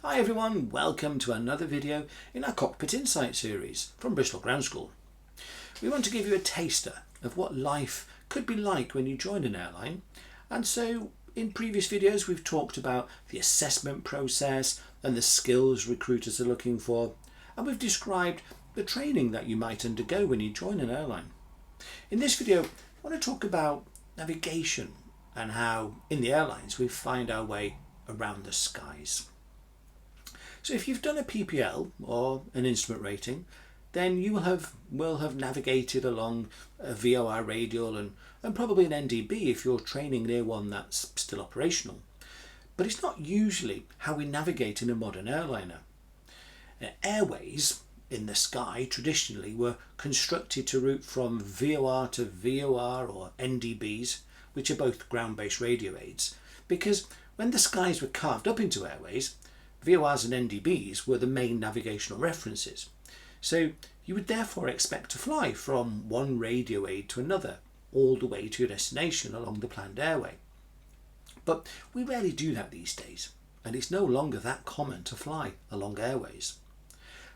Hi everyone, welcome to another video in our Cockpit Insight series from Bristol Ground School. We want to give you a taster of what life could be like when you join an airline, and so in previous videos we've talked about the assessment process and the skills recruiters are looking for, and we've described the training that you might undergo when you join an airline. In this video I want to talk about navigation and how in the airlines we find our way around the skies. So if you've done a PPL or an instrument rating, then you will have navigated along a VOR radial and probably an NDB if you're training near one that's still operational. But it's not usually how we navigate in a modern airliner. Airways in the sky traditionally were constructed to route from VOR to VOR or NDBs, which are both ground-based radio aids, because when the skies were carved up into airways, VORs and NDBs were the main navigational references. So you would therefore expect to fly from one radio aid to another, all the way to your destination along the planned airway. But we rarely do that these days, and it's no longer that common to fly along airways.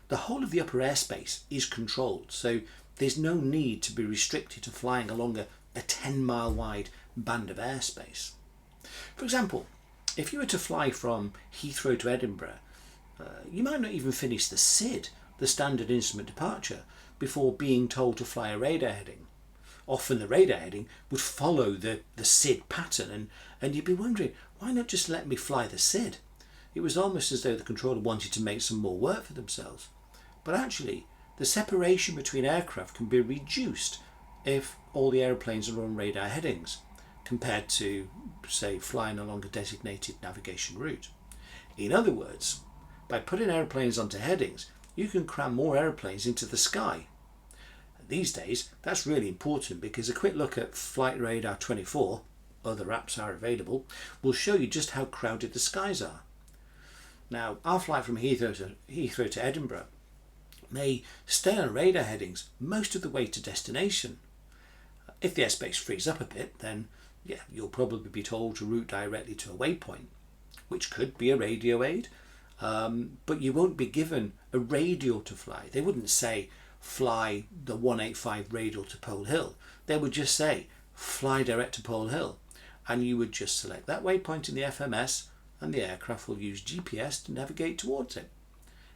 The whole of the upper airspace is controlled, so there's no need to be restricted to flying along a 10-mile wide band of airspace. For example, if you were to fly from Heathrow to Edinburgh, you might not even finish the SID, the standard instrument departure, before being told to fly a radar heading. Often the radar heading would follow the SID pattern, and you'd be wondering, why not just let me fly the SID? It was almost as though the controller wanted to make some more work for themselves. But actually, the separation between aircraft can be reduced if all the aeroplanes are on radar headings, compared to, say, flying along a designated navigation route. In other words, by putting aeroplanes onto headings, you can cram more aeroplanes into the sky. These days, that's really important because a quick look at Flight Radar 24, other apps are available, will show you just how crowded the skies are. Now, our flight from Heathrow to Edinburgh may stay on radar headings most of the way to destination. If the airspace frees up a bit, then you'll probably be told to route directly to a waypoint, which could be a radio aid, but you won't be given a radial to fly. They wouldn't say fly the 185 radial to Pole Hill. They would just say fly direct to Pole Hill, and you would just select that waypoint in the FMS and the aircraft will use GPS to navigate towards it.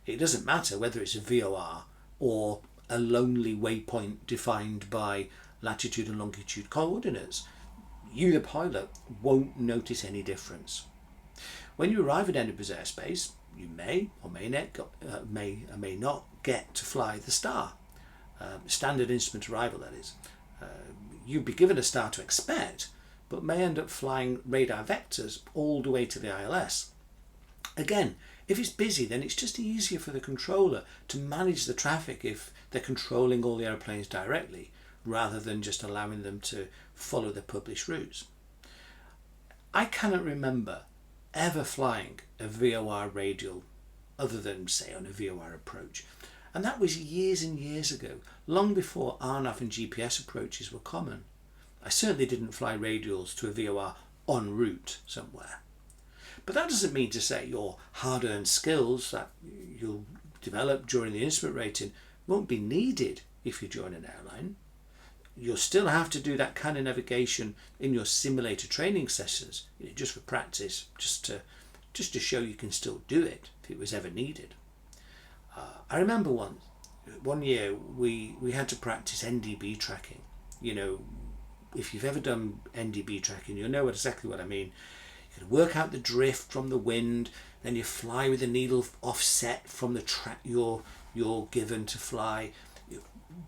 It doesn't matter whether it's a VOR or a lonely waypoint defined by latitude and longitude coordinates. You, the pilot, won't notice any difference. When you arrive at Edinburgh's airspace, you may or may not get to fly the star. Standard instrument arrival, that is. You'd be given a star to expect, but may end up flying radar vectors all the way to the ILS. Again, if it's busy, then it's just easier for the controller to manage the traffic if they're controlling all the aeroplanes directly, rather than just allowing them to follow the published routes. I cannot remember ever flying a VOR radial other than, say, on a VOR approach. And that was years and years ago, long before RNAV and GPS approaches were common. I certainly didn't fly radials to a VOR en route somewhere. But that doesn't mean to say your hard-earned skills that you'll develop during the instrument rating won't be needed if you join an airline. You'll still have to do that kind of navigation in your simulator training sessions, just for practice, just to show you can still do it if it was ever needed. I remember one year we had to practice NDB tracking. If you've ever done NDB tracking, you'll know exactly what I mean. You can work out the drift from the wind, then you fly with the needle offset from the track you're given to fly.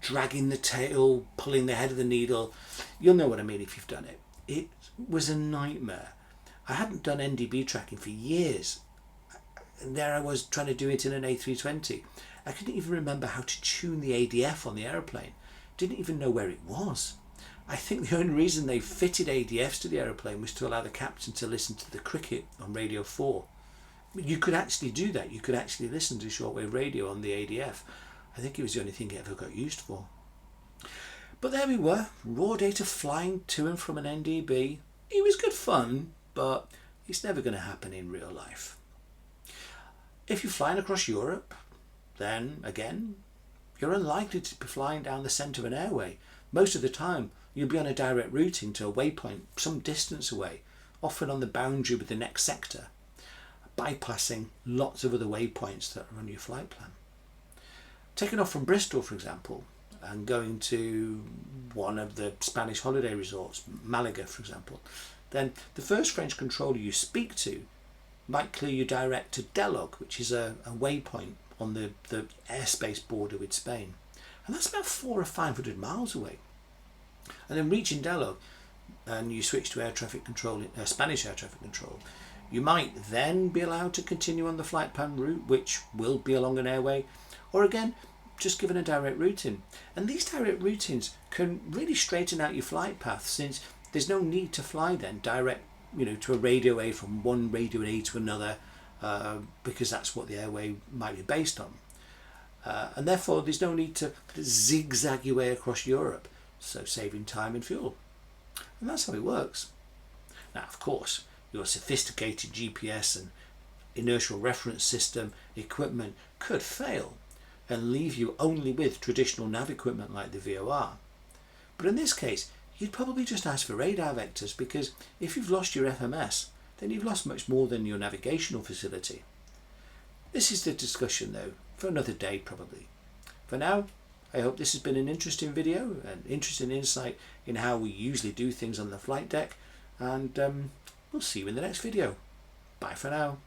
Dragging the tail, pulling the head of the needle. You'll know what I mean if you've done it. It was a nightmare. I hadn't done NDB tracking for years. And there I was trying to do it in an A320. I couldn't even remember how to tune the ADF on the aeroplane. Didn't even know where it was. I think the only reason they fitted ADFs to the aeroplane was to allow the captain to listen to the cricket on Radio 4. You could actually do that. You could actually listen to shortwave radio on the ADF. I think it was the only thing it ever got used for. But there we were, raw data flying to and from an NDB. It was good fun, but it's never going to happen in real life. If you're flying across Europe, then again, you're unlikely to be flying down the centre of an airway. Most of the time, you'll be on a direct routing to a waypoint some distance away, often on the boundary with the next sector, bypassing lots of other waypoints that are on your flight plan. Taking off from Bristol, for example, and going to one of the Spanish holiday resorts, Malaga, for example, then the first French controller you speak to might clear you direct to Delog, which is a waypoint on the airspace border with Spain. And that's about 400 or 500 miles away. And then reaching Delog, and you switch to air traffic control, Spanish air traffic control, you might then be allowed to continue on the flight plan route, which will be along an airway, or again, just given a direct routing. And these direct routings can really straighten out your flight path, since there's no need to fly then direct, to a radio A from one radio A to another, because that's what the airway might be based on. And therefore there's no need to zigzag your way across Europe, so saving time and fuel. And that's how it works. Now, of course, your sophisticated GPS and inertial reference system equipment could fail and leave you only with traditional nav equipment like the VOR. But in this case, you'd probably just ask for radar vectors, because if you've lost your FMS, then you've lost much more than your navigational facility. This is the discussion though, for another day probably. For now, I hope this has been an interesting video, an interesting insight in how we usually do things on the flight deck, and we'll see you in the next video. Bye for now.